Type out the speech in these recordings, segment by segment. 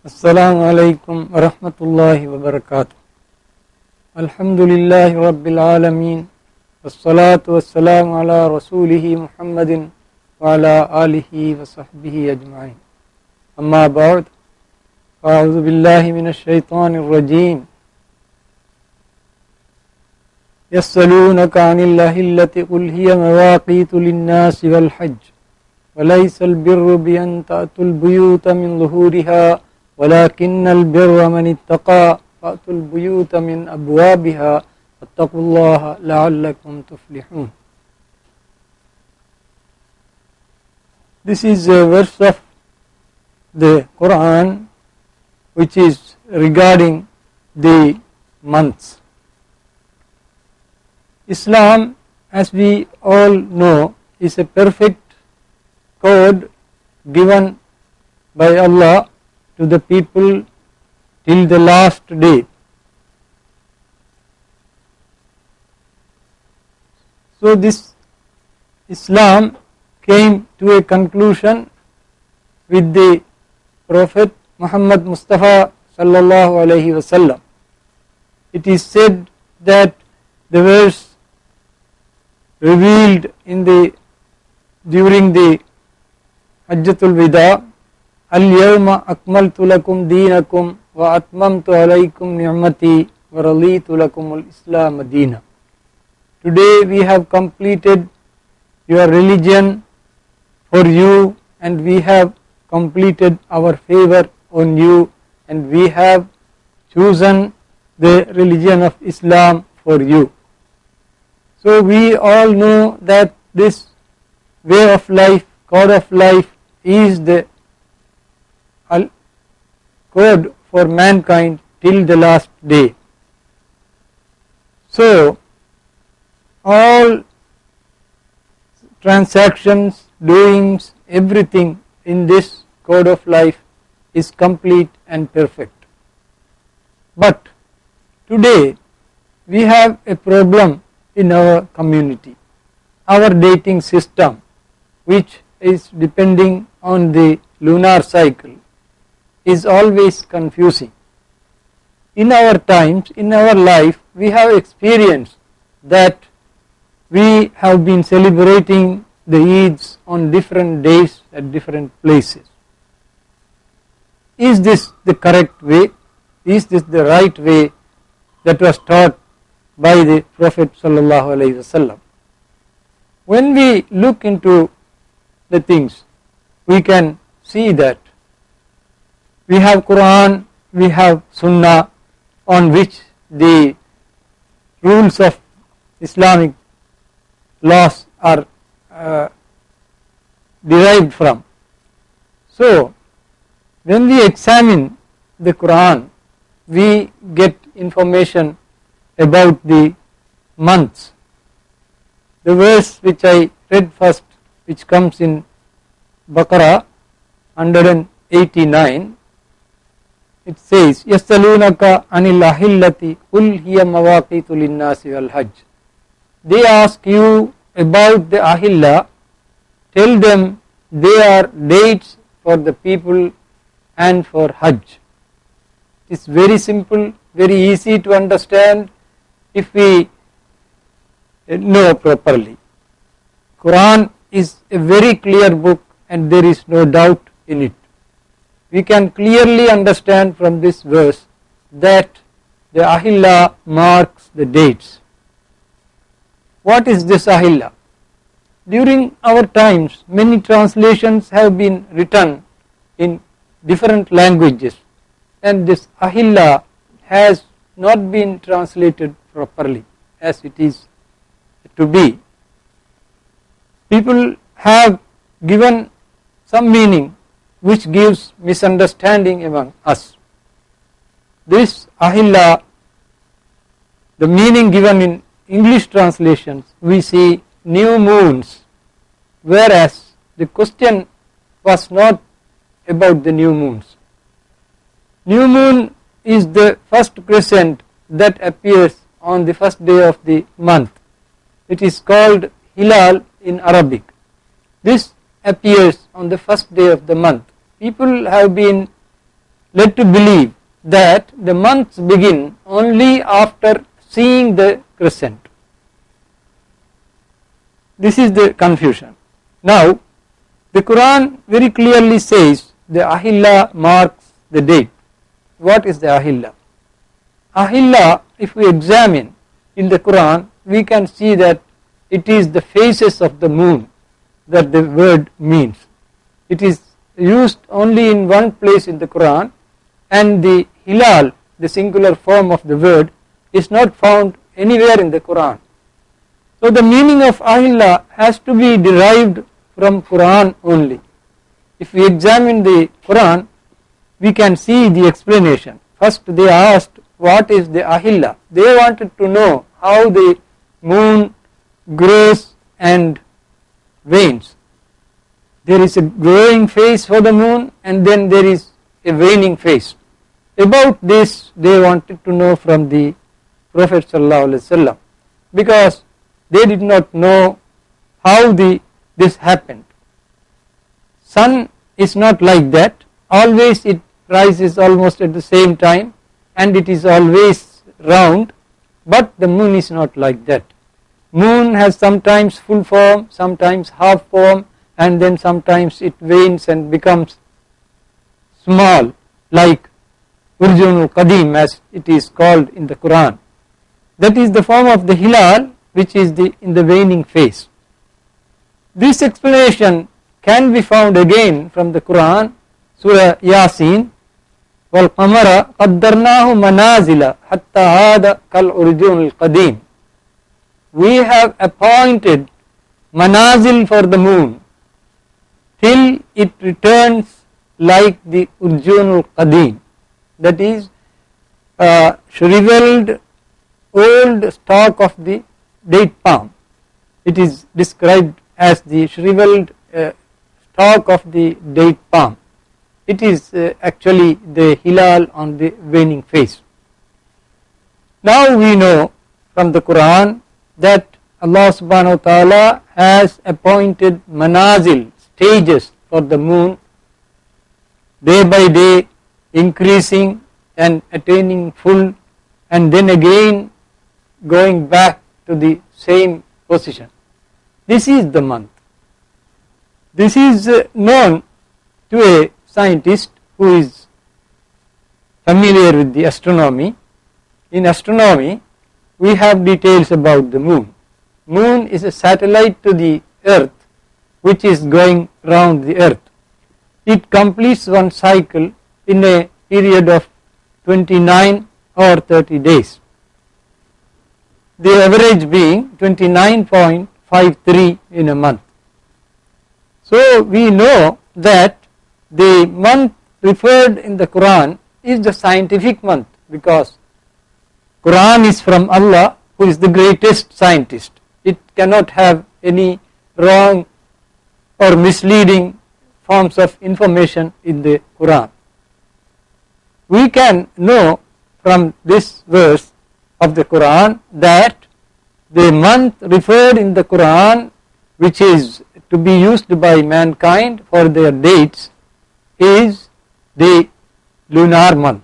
Assalamu alaikum wa rahmatullahi wa barakatuh. Alhamdulillahi rabbil alameen. Wassalatu wassalamu ala rasulihi Muhammadin wa ala alihi wa sahbihi ajma'in. Amma ba'd. A'udhu billahi minash shaitanir rajim. يسألونك عن الأهلة قل هي مواقيت للناس والحج وليس البر بأن تأتوا البيوت من ظهورها ولكن البر من اتقى فأتوا البيوت من أبوابها واتقوا الله لعلكم تفلحون. This is a verse of the Quran which is regarding the months. Islam, as we all know, is a perfect code given by Allah to the people till the last day. So this Islam came to a conclusion with the Prophet Muhammad Mustafa sallallahu alaihi wasallam. It is said that the verse revealed during the Hajjatul Wida, Al-yawma akmaltu lakum deenakum wa atmamtu alaykum ni'mati wa raditu lakum al-Islam deena. Today we have completed your religion for you, and we have completed our favor on you, and we have chosen the religion of Islam for you. So we all know that this way of life, code of life, is the code for mankind till the last day. So all transactions, doings, everything in this code of life is complete and perfect. But today we have a problem in our community. Our dating system, which is depending on the lunar cycle, is always confusing. In our times, in our life, we have experienced that we have been celebrating the Eids on different days at different places. Is this the correct way? Is this the right way that was taught by the Prophet sallallahu alaihi wasallam? When we look into the things, we can see that we have Quran, we have Sunnah, on which the rules of Islamic laws are derived from. So when we examine the Quran, we get information about the months. The verse which I read first, which comes in Baqarah 189, it says, يَسْأَلُونَكَ عَنِ الْأَهِلَّةِ قُلْ هِيَ مَوَاقِيتُ لِلنَّاسِ وَالْحَجِّ. They ask you about the ahilla. Tell them they are dates for the people and for Hajj. It's very simple, very easy to understand if we know properly. Quran is a very clear book and there is no doubt in it. We can clearly understand from this verse that the ahilla marks the dates. What is this ahilla? During our times, many translations have been written in different languages, and this ahilla has not been translated properly as it is to be. People have given some meaning which gives misunderstanding among us. This ahilla, the meaning given in English translations, we see new moons, whereas the question was not about the new moons. New moon is the first crescent that appears on the first day of the month. It is called hilal in Arabic. This appears on the first day of the month. People have been led to believe that the months begin only after seeing the crescent. This is the confusion. Now, the Quran very clearly says the Ahilla marks the date. What is the Ahilla? Ahilla, if we examine in the Quran, we can see that it is the phases of the moon that the word means. It is used only in one place in the Quran, and the hilal, the singular form of the word, is not found anywhere in the Quran. So the meaning of Ahilla has to be derived from Quran only. If we examine the Quran, we can see the explanation. First they asked, what is the Ahilla? They wanted to know how the moon grows and wanes. There is a growing phase for the moon, and then there is a waning phase. About this they wanted to know from the Prophet ﷺ, because they did not know how this happened. Sun is not like that. Always it rises almost at the same time, and it is always round, but the moon is not like that. Moon has sometimes full form, sometimes half form, and then sometimes it wanes and becomes small, like Urjunul Qadim, as it is called in the Quran. That is the form of the hilal, which is in the waning phase. This explanation can be found again from the Quran, Surah Yasin, وَالْقَمَرَ قَدَّرْنَاهُ مَنَازِلَ حَتَّى عَادَ كَالْأُرْجُونِ الْقَدِيمِ. We have appointed manazil for the moon till it returns like the Urjunul Qadim, that is shriveled old stalk of the date palm. It is described as the shriveled stalk of the date palm. It is actually the hilal on the waning phase. Now we know from the Quran that Allah subhanahu wa ta'ala has appointed manazil, stages for the moon, day by day increasing and attaining full, and then again going back to the same position. This is the month. This is known to a scientist who is familiar with the astronomy. In astronomy, we have details about the moon. Moon is a satellite to the earth which is going round the earth. It completes one cycle in a period of 29 or 30 days. The average being 29.53 in a month. So we know that the month referred in the Quran is the scientific month, because Quran is from Allah, who is the greatest scientist. It cannot have any wrong or misleading forms of information in the Quran. We can know from this verse of the Quran that the month referred in the Quran, which is to be used by mankind for their dates, is the lunar month,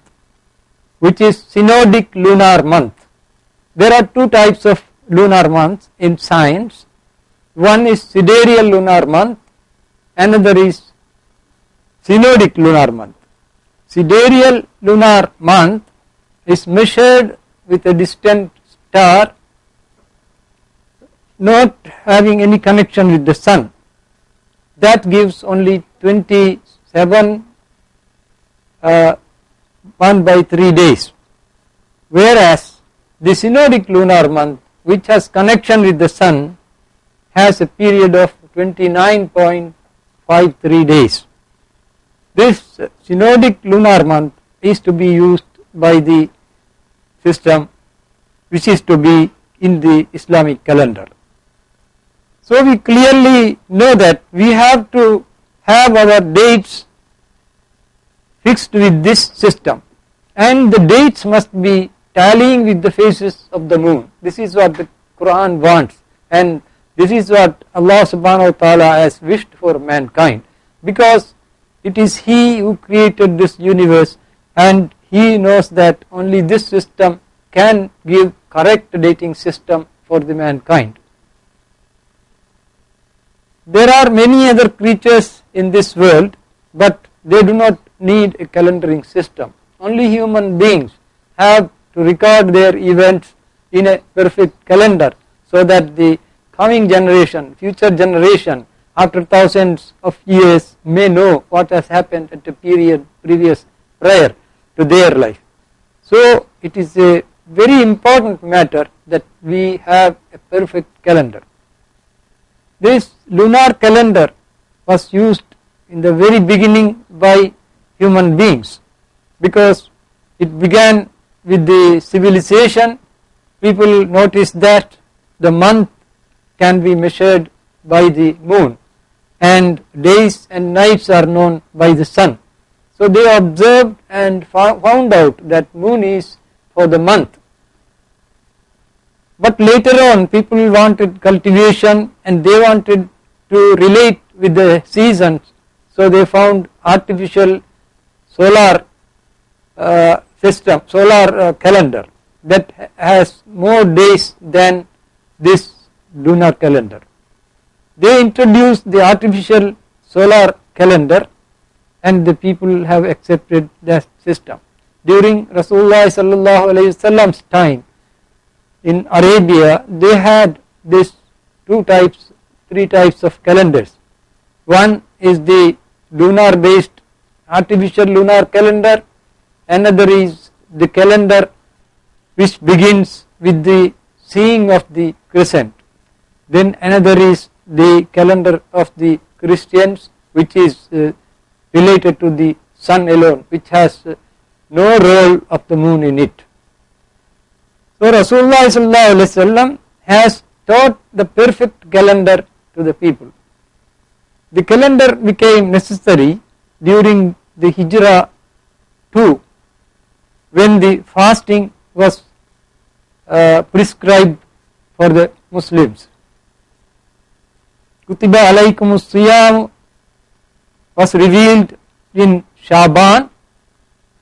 which is synodic lunar month. There are two types of lunar months in science. One is sidereal lunar month, another is synodic lunar month. Sidereal lunar month is measured with a distant star not having any connection with the sun. That gives only 27 1/3 days, whereas the synodic lunar month, which has connection with the sun, has a period of 29.53 days. This synodic lunar month is to be used by the system which is to be in the Islamic calendar. So we clearly know that we have to have our dates fixed with this system, and the dates must be tallying with the phases of the moon. This is what the Quran wants, and this is what Allah subhanahu wa ta'ala has wished for mankind, because it is He who created this universe, and he knows that only this system can give correct dating system for the mankind. There are many other creatures in this world, but they do not need a calendaring system. Only human beings have to record their events in a perfect calendar, so that the coming generation, future generation, after thousands of years may know what has happened at a period previous prior to their life. So it is a very important matter that we have a perfect calendar. This lunar calendar was used in the very beginning by human beings, because it began with the civilization. People noticed that the month can be measured by the moon, and days and nights are known by the sun. So they observed and found out that moon is for the month. But later on people wanted cultivation and they wanted to relate with the seasons, so they found artificial solar system, solar calendar that has more days than this lunar calendar. They introduced the artificial solar calendar and the people have accepted that system. During Rasulullah sallallahu alaihi wasallam's time in Arabia, they had this three types of calendars. One is the lunar based artificial lunar calendar, another is the calendar which begins with the seeing of the crescent, then another is the calendar of the Christians, which is related to the sun alone, which has no role of the moon in it. So Rasulullah sallallahu alaihi wasallam has taught the perfect calendar to the people. The calendar became necessary during the Hijrah too, when the fasting was prescribed for the Muslims. Kutiba alaykumus siyam was revealed in Shaban,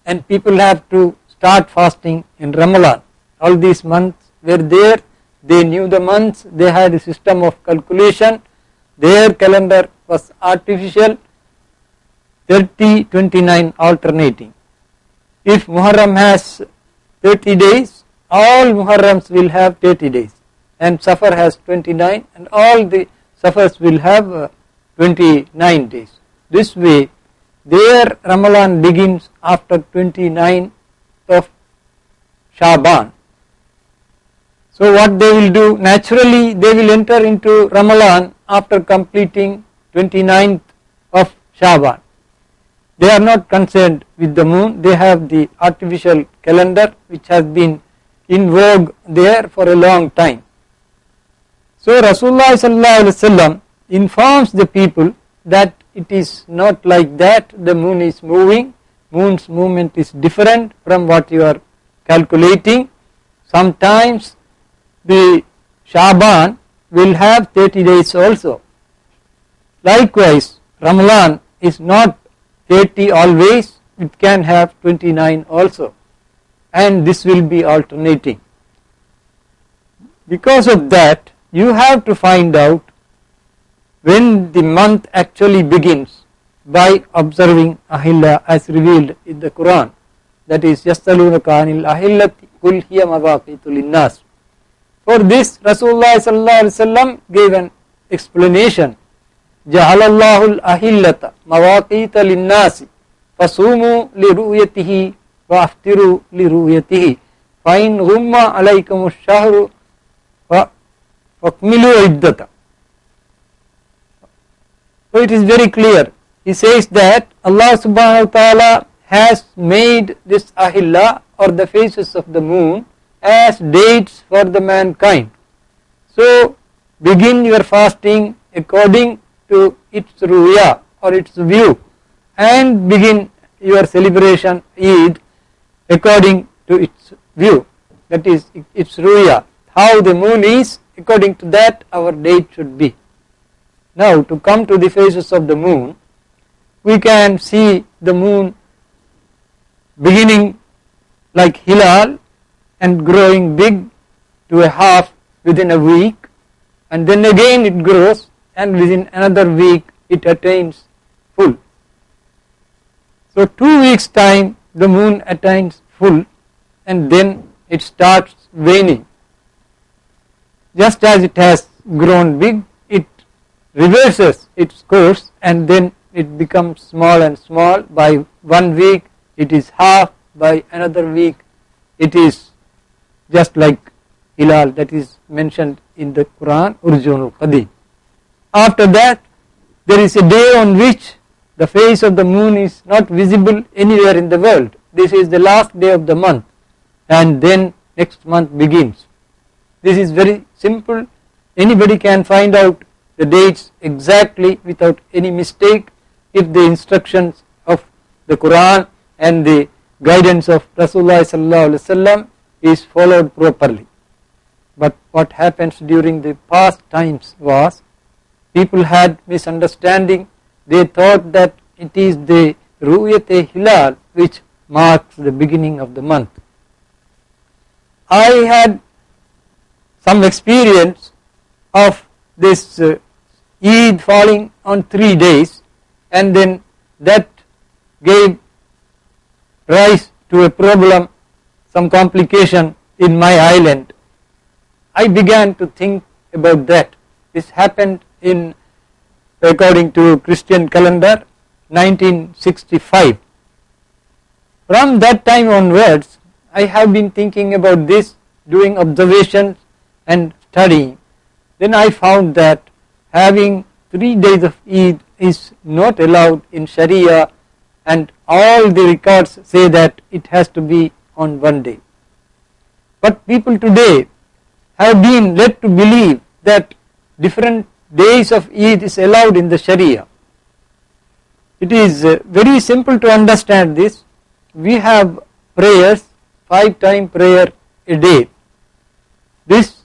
and people have to start fasting in Ramadan. All these months were there, they knew the months, they had a system of calculation, their calendar was artificial, 30, 29 alternating. If Muharram has 30 days, all Muharrams will have 30 days, and Safar has 29, and all the Safars will have 29 days. This way their Ramadan begins after 29th of Shaban. So what they will do, naturally they will enter into Ramadan after completing 29th of Shaban. They are not concerned with the moon, they have the artificial calendar which has been in vogue there for a long time. So Rasulullah sallallahu alaihi wasallam informs the people that it is not like that, the moon is moving, moon's movement is different from what you are calculating. Sometimes the Shaban will have 30 days also. Likewise, Ramadan is not 30 always, it can have 29 also, and this will be alternating. Because of that, you have to find out when the month actually begins by observing ahilla as revealed in the Quran, that is yas'alunaka anil ahillati qul hiya mawaqitu linnas. For this Rasulullah sallallahu alaihi wasallam gave an explanation. Ja'alallahu al-ahillata mawaqita linnasi fasumu liru'yatihi wa aftiru liru'yatihi fa in ghumma alaykum ash-shahru wa fakmilu iddata. So it is very clear. He says that Allah subhanahu wa ta'ala has made this ahilla or the phases of the moon as dates for the mankind. So begin your fasting according to its ruya or its view, and begin your celebration Eid according to its view, that is its ruya. How the moon is, according to that our date should be. Now to come to the phases of the moon, we can see the moon beginning like hilal and growing big to a half within a week, and then again it grows, and within another week it attains full. So 2 weeks time the moon attains full, and then it starts waning. Just as it has grown big, it reverses its course, and then it becomes small and small. By 1 week it is half, by another week it is just like hilal that is mentioned in the Quran, Urjunul Qadi. After that there is a day on which the face of the moon is not visible anywhere in the world. This is the last day of the month, and then next month begins. This is very simple. Anybody can find out the dates exactly without any mistake if the instructions of the Quran and the guidance of Rasulullah sallallahu alaihi wasallam is followed properly. But what happens during the past times was, people had misunderstanding. They thought that it is the Ru'yat-e-Hilal which marks the beginning of the month. I had some experience of this Eid falling on 3 days, and then that gave rise to a problem, some complication in my island. I began to think about that. This happened in, according to Christian calendar, 1965. From that time onwards, I have been thinking about this, doing observations and studying. Then I found that having 3 days of Eid is not allowed in Sharia, and all the records say that it has to be on 1 day. But people today have been led to believe that different days of Eid is allowed in the Sharia. It is very simple to understand this. We have prayers, 5-time prayer a day. This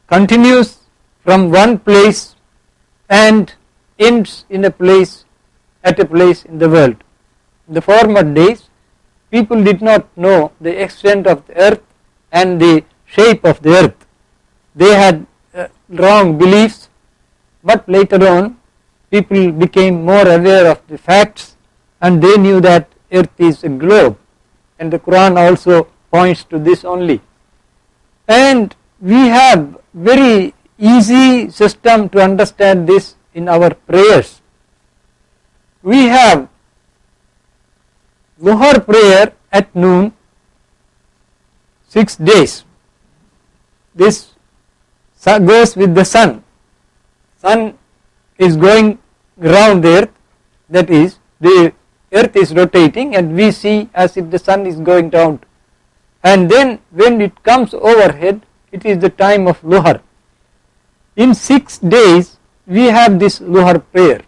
continues from one place and ends in a place, at a place in the world. In the former days, people did not know the extent of the earth and the shape of the earth. They had wrong beliefs, but later on people became more aware of the facts, and they knew that earth is a globe, and the Quran also points to this only. And we have very easy system to understand this in our prayers. We have Zuhr prayer at noon, 6 days. This goes with the sun. Sun is going around the earth, that is, the earth is rotating and we see as if the sun is going down. And then when it comes overhead, it is the time of Luhar. In 6 days we have this Luhar prayer.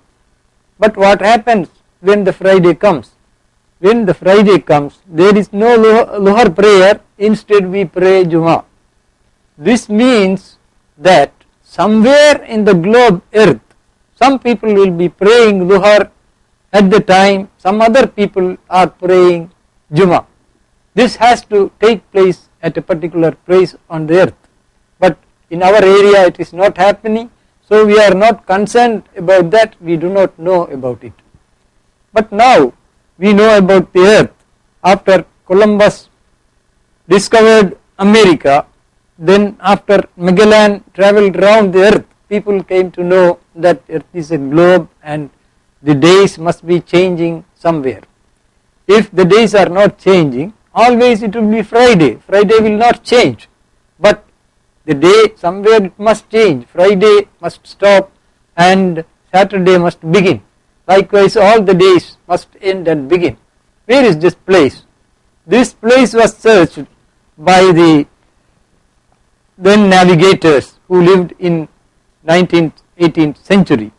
But what happens when the Friday comes? When the Friday comes, there is no Luhar prayer, instead we pray Jummah. This means that somewhere in the globe earth, some people will be praying Luhar at the time, some other people are praying Jummah. This has to take place at a particular place on the earth. But in our area it is not happening, so we are not concerned about that, we do not know about it. But now we know about the earth. After Columbus discovered America, then after Magellan traveled around the earth, people came to know that earth is a globe and the days must be changing somewhere. If the days are not changing, always it will be Friday. Friday will not change, but the day somewhere it must change. Friday must stop and Saturday must begin. Likewise all the days must end and begin. Where is this place? This place was searched by the then navigators who lived in 19th, 18th century.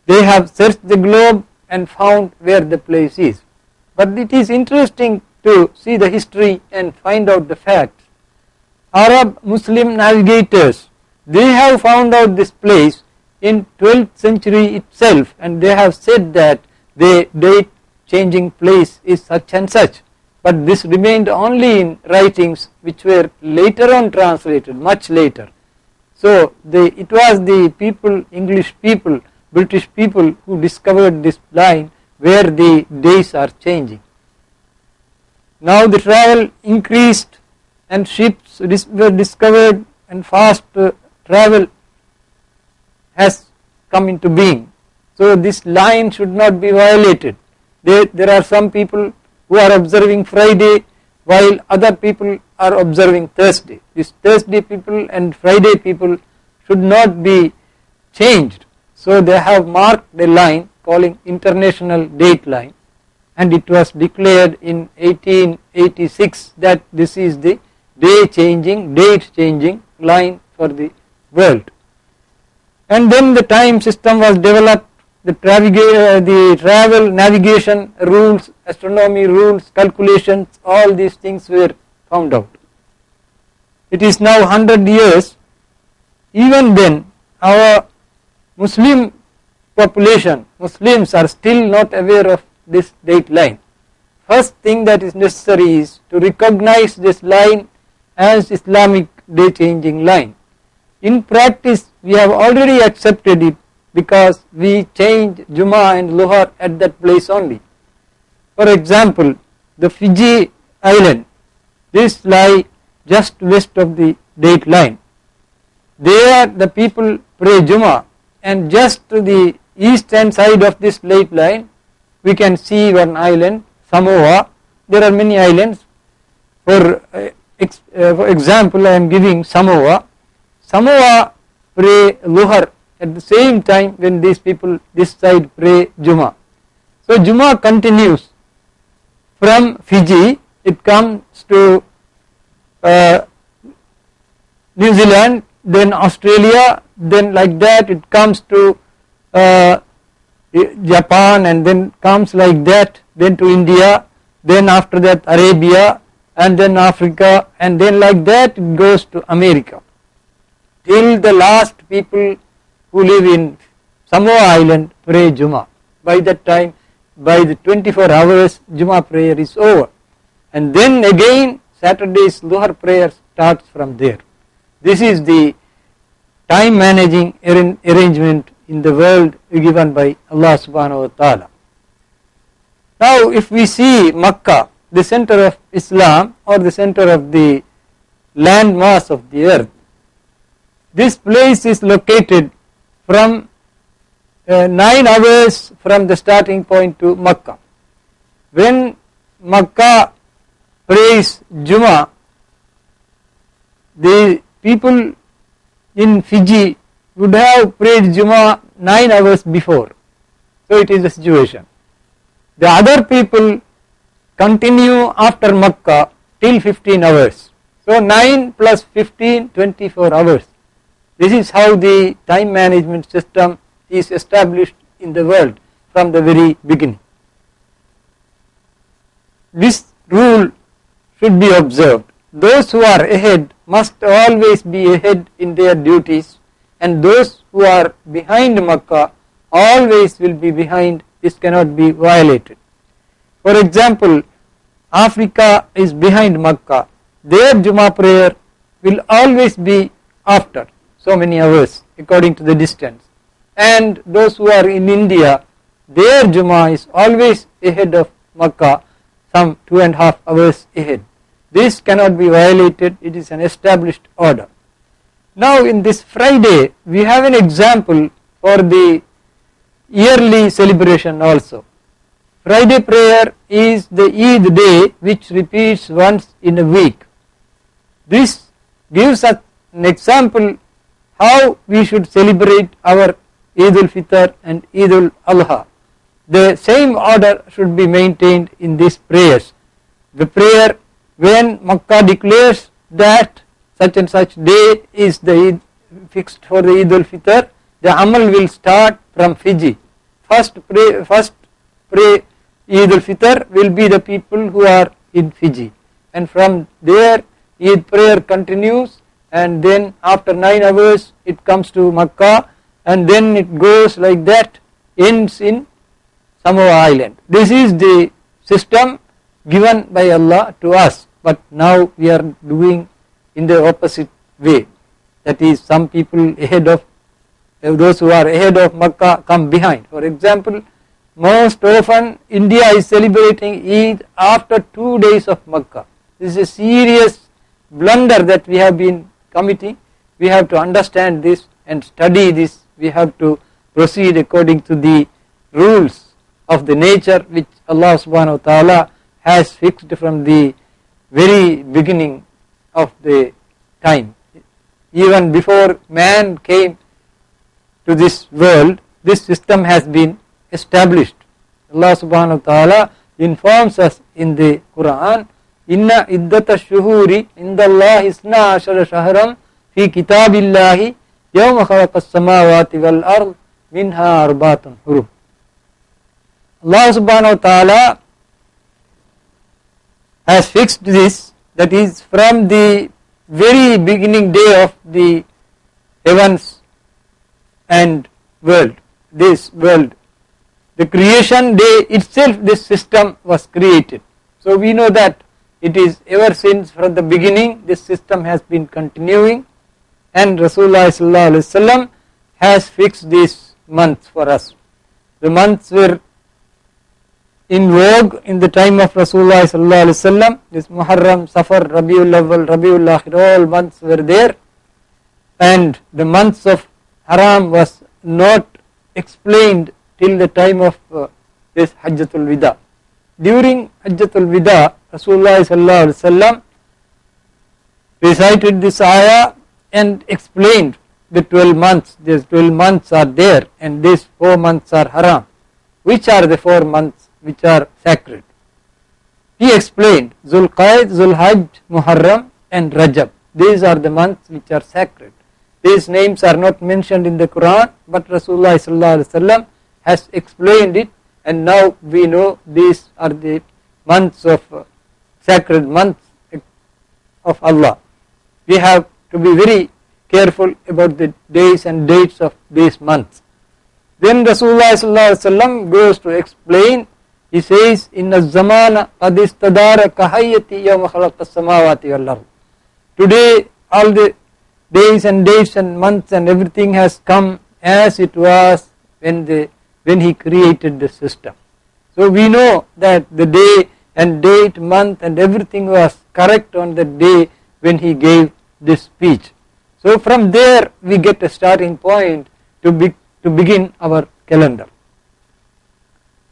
They have searched the globe and found where the place is. But it is interesting to see the history and find out the facts. Arab Muslim navigators, they have found out this place in 12th century itself, and they have said that the date changing place is such and such, but this remained only in writings which were later on translated, much later. So it was the people, English people, British people who discovered this line where the days are changing. Now the travel increased and ships were discovered and fast travel has come into being. So this line should not be violated. There are some people who are observing Friday while other people are observing Thursday. These Thursday people and Friday people should not be changed. So they have marked a line calling international date line, and it was declared in 1886 that this is the date changing line for the world. And then the time system was developed, the travel navigation rules, astronomy rules, calculations, all these things were found out. It is now 100 years. Even then our Muslim population, Muslims are still not aware of this date line. First thing that is necessary is to recognize this line as Islamic day changing line. In practice we have already accepted it because we change Jummah and Luhar at that place only. For example, the Fiji island, this lie just west of the date line. There the people pray Jummah, and just to the eastern side of this date line we can see one island, Samoa. There are many islands. For example, I am giving Samoa. Samoa pray Luhar at the same time when these people this side pray Jummah. So Jummah continues from Fiji, it comes to New Zealand, then Australia, then like that it comes to Japan, and then comes like that, then to India, then after that Arabia, and then Africa, and then like that it goes to America, till the last people who live in Samoa Island pray Jummah. By that time, by the 24 hours, Jummah prayer is over, and then again Saturday's Luhar prayer starts from there. This is the time managing arrangement in the world given by Allah subhanahu wa ta'ala. Now if we see Makkah, the center of Islam or the center of the land mass of the earth, this place is located from 9 hours from the starting point to Makkah. When Makkah prays Jummah, the people in Fiji would have prayed Jummah 9 hours before. So it is the situation. The other people continue after Makkah till 15 hours. So 9 plus 15, 24 hours. This is how the time management system is established in the world from the very beginning. This rule should be observed. Those who are ahead must always be ahead in their duties, and those who are behind Makkah always will be behind. This cannot be violated. For example, Africa is behind Makkah. Their Jummah prayer will always be after so many hours according to the distance. And those who are in India, their Jummah is always ahead of Makkah, some 2.5 hours ahead. This cannot be violated. It is an established order. Now in this Friday we have an example for the yearly celebration also. Friday prayer is the Eid day which repeats once in a week. This gives us an example how we should celebrate our Eid al-Fitr and Eid al-Adha. The same order should be maintained in these prayers. The prayer when Makkah declares that such and such day is the Eid fixed for the Eid al-Fitr, the amal will start from Fiji. First pray Eid al-Fitr will be the people who are in Fiji, and from there Eid prayer continues, and then after 9 hours it comes to Makkah, and then it goes like that, ends in Samoa Island. This is the system given by Allah to us, but now we are doing in the opposite way. That is, some people ahead of those who are ahead of Makkah come behind. For example, most often India is celebrating Eid after 2 days of Makkah. This is a serious blunder that we have been committing. We have to understand this and study this. We have to proceed according to the rules of the nature which Allah subhanahu wa ta'ala has fixed from the very beginning of the time. Even before man came to this world, this system has been established. Allah subhanahu wa ta'ala informs us in the Quran, inna iddata shuhuri indallahi isna ashara shahram fi kitabillahi yawma khalaqas samawati wal ard minha arbatun hurum. Allah subhanahu wa ta'ala has fixed this, that is from the very beginning day of the heavens and world, this world. The creation day itself, this system was created. So we know that it is ever since from the beginning this system has been continuing, and Rasulullah sallallahu alaihi wasallam has fixed these months for us. The months were in vogue in the time of Rasulullah sallallahu alaihi wasallam. This Muharram, Safar, Rabiul Awwal, Rabiul Akhir, all months were there, and the months of Haram was not explained till the time of this Hajjatul Wida. During Hajjatul Wida, Rasulullah sallallahu alaihi wasallam recited this ayah and explained the 12 months. These 12 months are there, and these 4 months are haram. Which are the 4 months which are sacred? He explained Zulqaid, Zulhajj, Muharram and Rajab. These are the months which are sacred. These names are not mentioned in the Quran, but Rasulullah sallallahu alaihi wasallam has explained it, and now we know these are the months of sacred months of Allah. We have to be very careful about the days and dates of these months. Then Rasulullah sallallahu alaihi wasallam goes to explain. He says, "Inna zamana qad istadara kahayyati yawma khalaqas samawati wal ard." Today, all the days and dates and months and everything has come as it was when he created the system. So we know that the day and date, month and everything was correct on the day when he gave this speech. So from there we get a starting point to begin our calendar.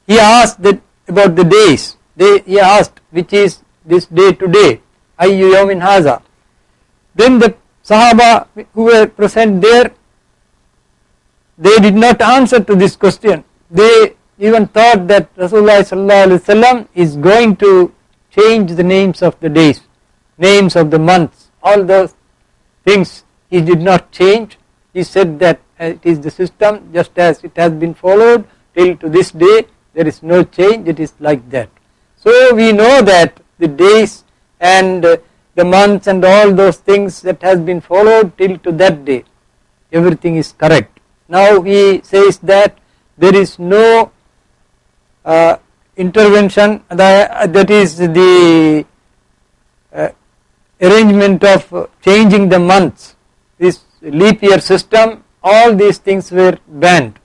He asked about the days. He asked, which is this day today? Ayyu yawmin haza? Then the Sahaba who were present there, they did not answer to this question. They even thought that Rasulullah sallallahu alaihi wasallam is going to change the names of the days, names of the months, all those things he did not change. He said that it is the system just as it has been followed till to this day. There is no change. It is like that. So we know that the days and the months and all those things that has been followed till to that day, everything is correct. Now he says that there is no intervention, that is the arrangement of changing the months, this leap year system, all these things were banned.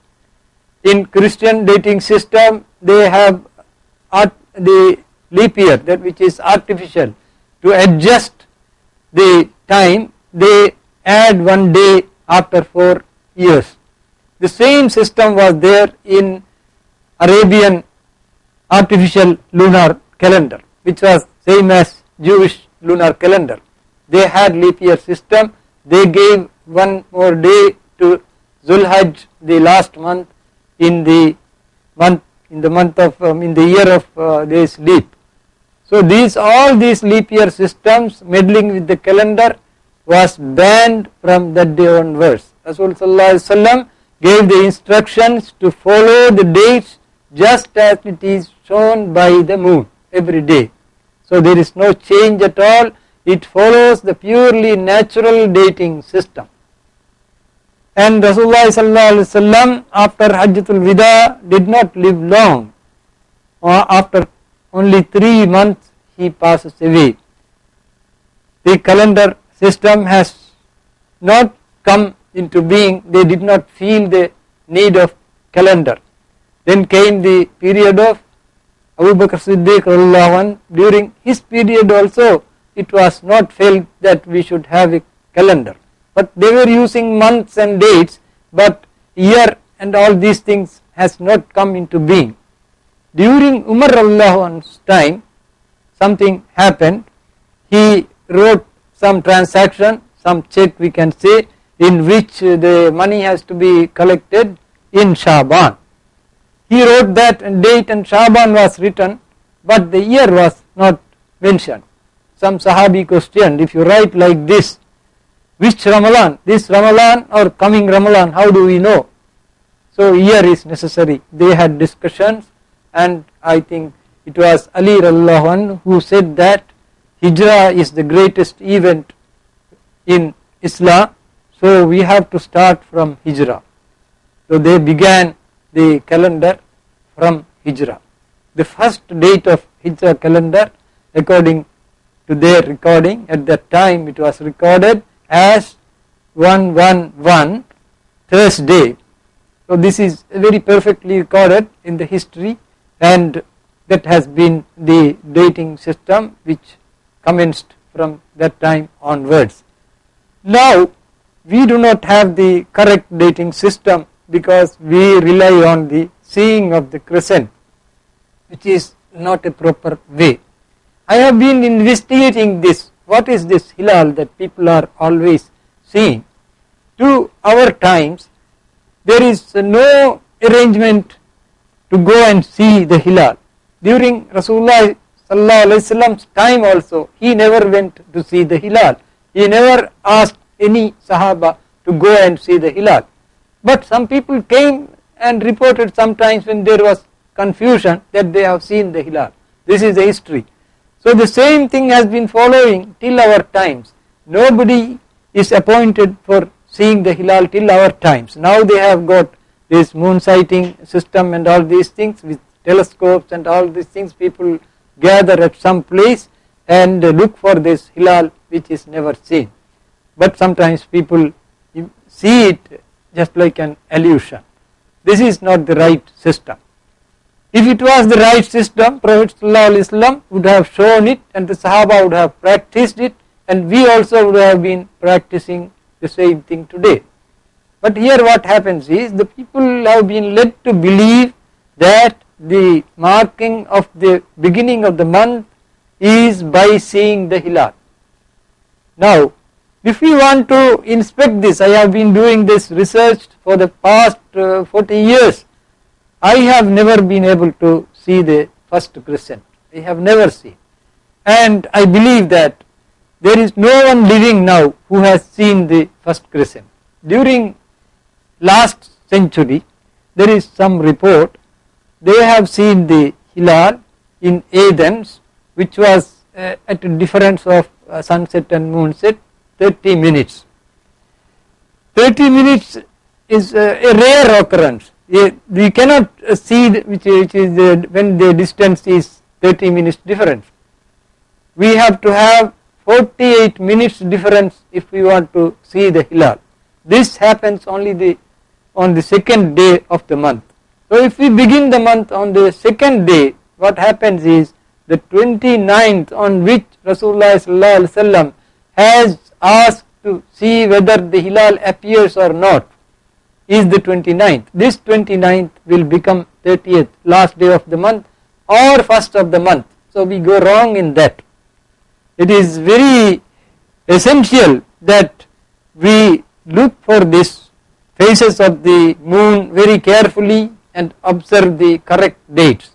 In Christian dating system, they have the leap year, that which is artificial. To adjust the time, they add 1 day after 4 years. The same system was there in Arabian artificial lunar calendar, which was same as Jewish lunar calendar. They had leap year system. They gave 1 more day to Zulhajj, the last month in the year of this leap. So all these leap year systems meddling with the calendar was banned from that day onwards. Rasulullah sallallahu alaihi wasallam gave the instructions to follow the dates just as it is shown by the moon every day. So there is no change at all. It follows the purely natural dating system. And Rasulullah sallallahu alaihi wasallam after Hajjatul Wida did not live long. after only 3 months he passes away. The calendar system has not come into being, they did not feel the need of calendar. Then came the period of Abu Bakr Siddiq radhiyallahu anhu. During his period also it was not felt that we should have a calendar, but they were using months and dates, but year and all these things has not come into being. During Umar radhiyallahu anhu's time something happened. He wrote some transaction, some check we can say, in which the money has to be collected in Shaban. He wrote that date and Shaban was written, but the year was not mentioned. Some Sahabi questioned, if you write like this, which Ramadan, this Ramadan or coming Ramadan, how do we know? So year is necessary. They had discussions, and I think it was Ali radhiyallahu anhu who said that Hijrah is the greatest event in Islam, so we have to start from Hijrah. So they began the calendar from Hijrah. The first date of Hijrah calendar, according to their recording, at that time it was recorded as 111 Thursday. So this is very perfectly recorded in the history, and that has been the dating system which commenced from that time onwards. Now we do not have the correct dating system because we rely on the seeing of the crescent, which is not a proper way. I have been investigating this. What is this hilal that people are always seeing? To our times there is no arrangement to go and see the hilal. During Rasulullah sallallahu alaihi wasallam's time also, he never went to see the hilal. He never asked any Sahaba to go and see the hilal. But some people came and reported sometimes when there was confusion that they have seen the hilal. This is the history. So the same thing has been following till our times. Nobody is appointed for seeing the hilal till our times. Now they have got this moon sighting system and all these things with telescopes and all these things. People gather at some place and look for this hilal which is never seen. But sometimes people see it just like an illusion. This is not the right system. If it was the right system, Prophet ﷺ would have shown it and the Sahaba would have practiced it, and we also would have been practicing the same thing today. But here what happens is the people have been led to believe that the marking of the beginning of the month is by seeing the hilal. Now if we want to inspect this, I have been doing this research for the past 40 years. I have never been able to see the first crescent. I have never seen. And I believe that there is no one living now who has seen the first crescent. During last century, there is some report, they have seen the hilal in Athens, which was at a difference of sunset and moonset, 30 minutes. 30 minutes is a rare occurrence. We cannot see which is when the distance is 30 minutes difference. We have to have 48 minutes difference if we want to see the hilal. This happens only on the second day of the month. So if we begin the month on the second day, what happens is the 29th, on which Rasulullah sallallahu alaihi wasallam has asked to see whether the hilal appears or not, is the 29th. This 29th will become 30th, last day of the month or first of the month. So we go wrong in that. It is very essential that we look for these phases of the moon very carefully and observe the correct dates.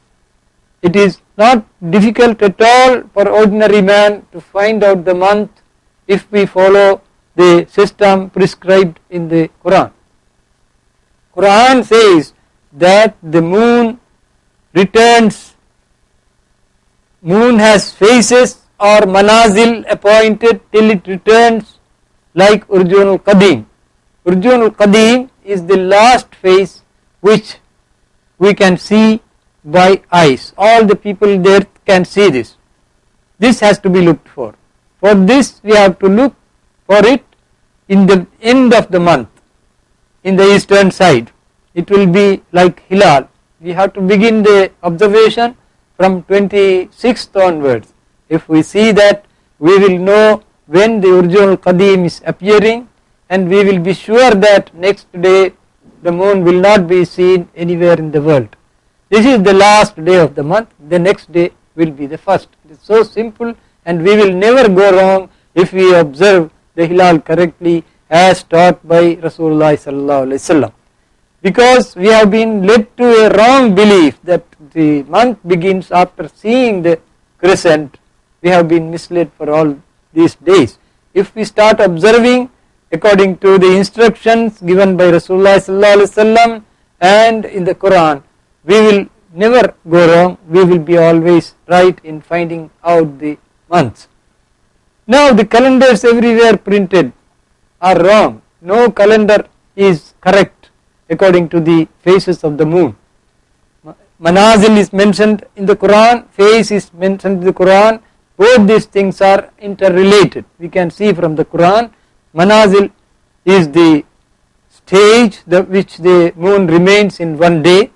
It is not difficult at all for ordinary man to find out the month if we follow the system prescribed in the Quran. Quran says that the moon returns, moon has phases or manazil appointed till it returns like Urjun al-Qadim. Urjun al-Qadim is the last phase which we can see by eyes. All the people there can see this. This has to be looked for. For this we have to look for it in the end of the month, in the eastern side. It will be like hilal. We have to begin the observation from 26th onwards. If we see that, we will know when the Urjun al-Qadim is appearing, and we will be sure that next day the moon will not be seen anywhere in the world. This is the last day of the month, the next day will be the first. It is so simple, and we will never go wrong if we observe the hilal correctly as taught by Rasulullah sallallahu alaihi wasallam. Because we have been led to a wrong belief that the month begins after seeing the crescent, we have been misled for all these days. If we start observing according to the instructions given by Rasulullah sallallahu alaihi wasallam and in the Quran, we will never go wrong. We will be always right in finding out the months. Now the calendars everywhere printed are wrong. No calendar is correct according to the phases of the moon. Manazil is mentioned in the Quran, phase is mentioned in the Quran. Both these things are interrelated. We can see from the Quran, Manazil is the stage which the moon remains in one day.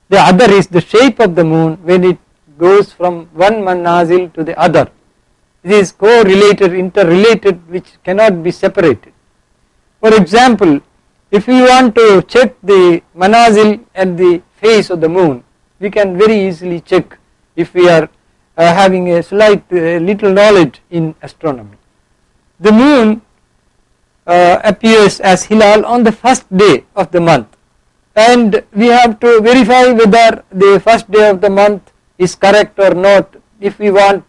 The other is the shape of the moon when it goes from one manazil to the other. It is co-related, interrelated, which cannot be separated. For example, if we want to check the manazil and the phase of the moon, we can very easily check if we are having a little knowledge in astronomy. The moon appears as hilal on the first day of the month, and we have to verify whether the first day of the month is correct or not if we want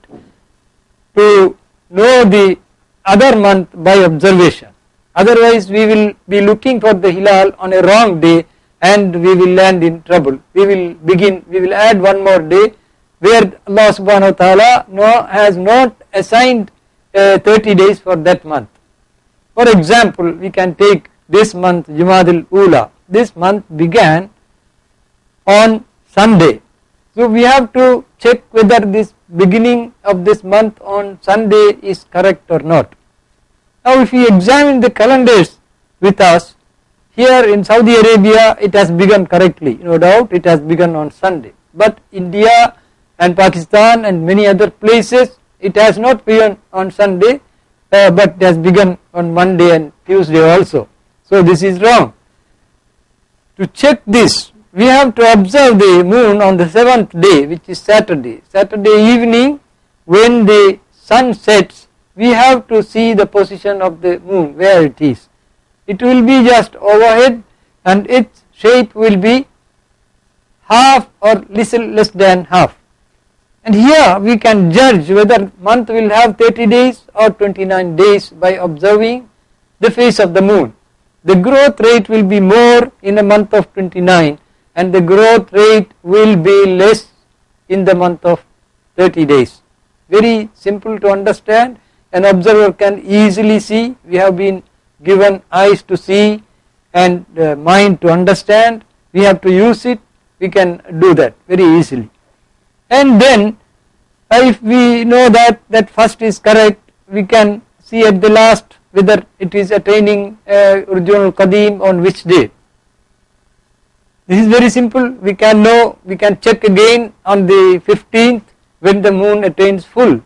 to know the other month by observation. Otherwise we will be looking for the hilal on a wrong day and we will land in trouble. We will add one more day where Allah subhanahu wa ta'ala has not assigned 30 days for that month. For example, we can take this month Jumadil Ula. This month began on Sunday. So we have to check whether this beginning of this month on Sunday is correct or not. Now if we examine the calendars with us, here in Saudi Arabia it has begun correctly, no doubt it has begun on Sunday. But India and Pakistan and many other places it has not begun on Sunday, but it has begun on Monday and Tuesday also. So this is wrong. To check this, we have to observe the moon on the 7th day, which is Saturday. Saturday evening, when the sun sets, we have to see the position of the moon, where it is. It will be just overhead and its shape will be half or little less than half. And here we can judge whether month will have 30 days or 29 days by observing the phase of the moon. The growth rate will be more in a month of 29 and the growth rate will be less in the month of 30 days. Very simple to understand. An observer can easily see. We have been given eyes to see and mind to understand. We have to use it. We can do that very easily. And then if we know that first is correct, we can see at the last whether it is attaining Urjun al-Qadim on which day. This is very simple. We can know, we can check again on the 15th when the moon attains full.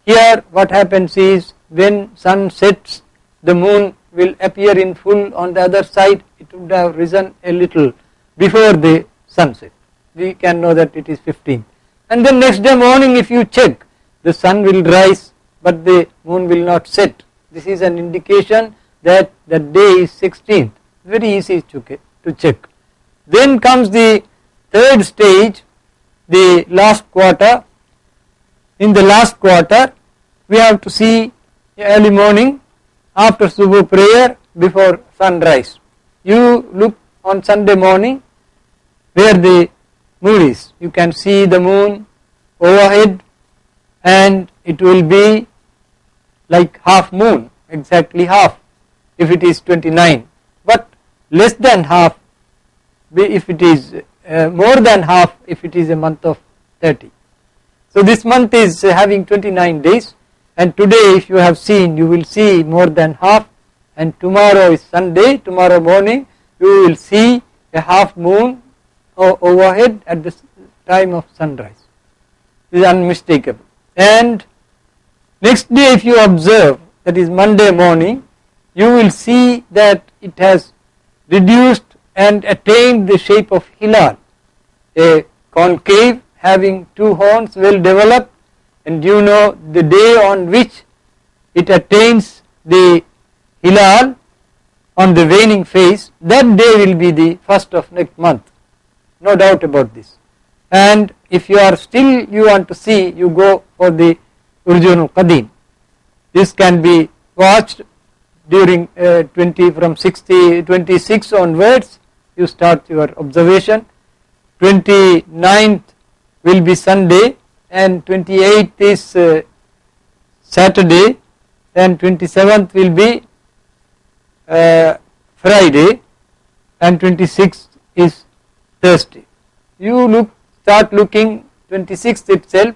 Here what happens is when sun sets, the moon will appear in full on the other side. It would have risen a little before the sunset. We can know that it is 15th. And then next day morning if you check, the sun will rise but the moon will not set. This is an indication that the day is 16th. Very easy to check. Then comes the third stage, the last quarter. In the last quarter, we have to see early morning after Subuh prayer before sunrise. You look on Sunday morning where the moon is. You can see the moon overhead and it will be like half moon, exactly half if it is 29, but less than half if it is more than half if it is a month of 30. So this month is having 29 days, and today if you have seen, you will see more than half, and tomorrow is Sunday, tomorrow morning you will see a half moon overhead at the time of sunrise. It is unmistakable. And next day if you observe, that is Monday morning, you will see that it has reduced and attained the shape of hilal, a concave having two horns well developed, and you know the day on which it attains the hilal on the waning phase, that day will be the first of next month, no doubt about this. And if you are still you want to see, you go for the Urjunul Qadim. This can be watched during 26 onwards, you start your observation. 29th will be Sunday, and 28th is Saturday, and 27th will be Friday, and 26th is Thursday. You start looking 26th itself,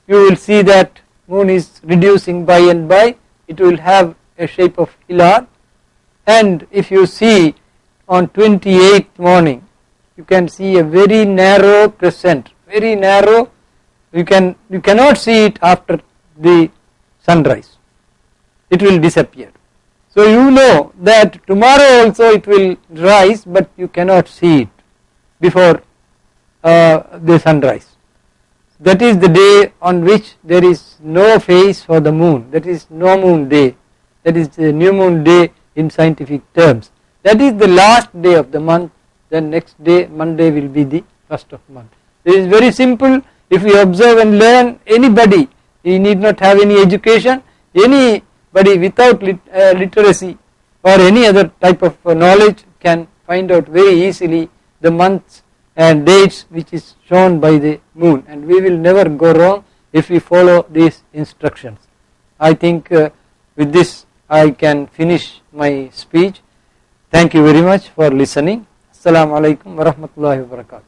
you will see that moon is reducing by and by, it will have a shape of hilal. And if you see on 28th morning, you can see a very narrow crescent, very narrow, you cannot see it after the sunrise, it will disappear. So you know that tomorrow also it will rise, but you cannot see it before the sunrise. That is the day on which there is no phase for the moon, that is no moon day, that is the new moon day in scientific terms. That is the last day of the month, then next day Monday will be the first of month. It is very simple. If we observe and learn, anybody, he need not have any education, anybody without literacy or any other type of knowledge can find out very easily the months and dates which is shown by the moon, and we will never go wrong if we follow these instructions. I think with this I can finish my speech. Thank you very much for listening. Assalamu alaikum wa rahmatullahi wa barakatuh.